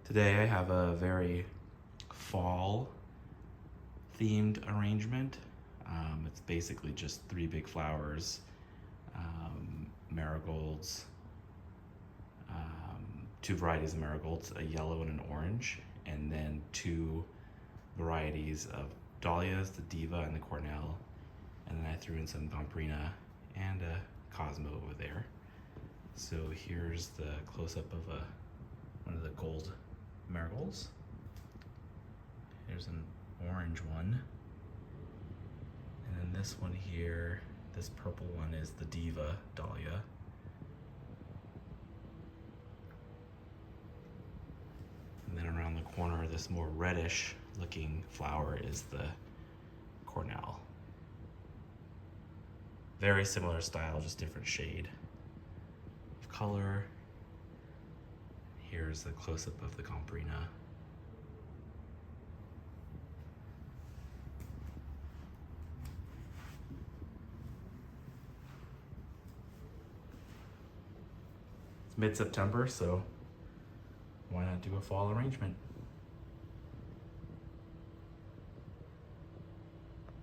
Today I have a very fall themed arrangement. It's basically just three big flowers, marigolds, two varieties of marigolds, a yellow and an orange, and then two varieties of dahlias, the diva and the cornel, and then I threw in some gombrina and a cosmo over there. So here's the close-up of one of the gold marigolds. Here's an orange one. And then this one here, this purple one is the diva dahlia. And then around the corner, this more reddish looking flower is the cornel. Very similar style, just different shade of color. Here's the close-up of the gombrina. It's mid-September, so why not do a fall arrangement?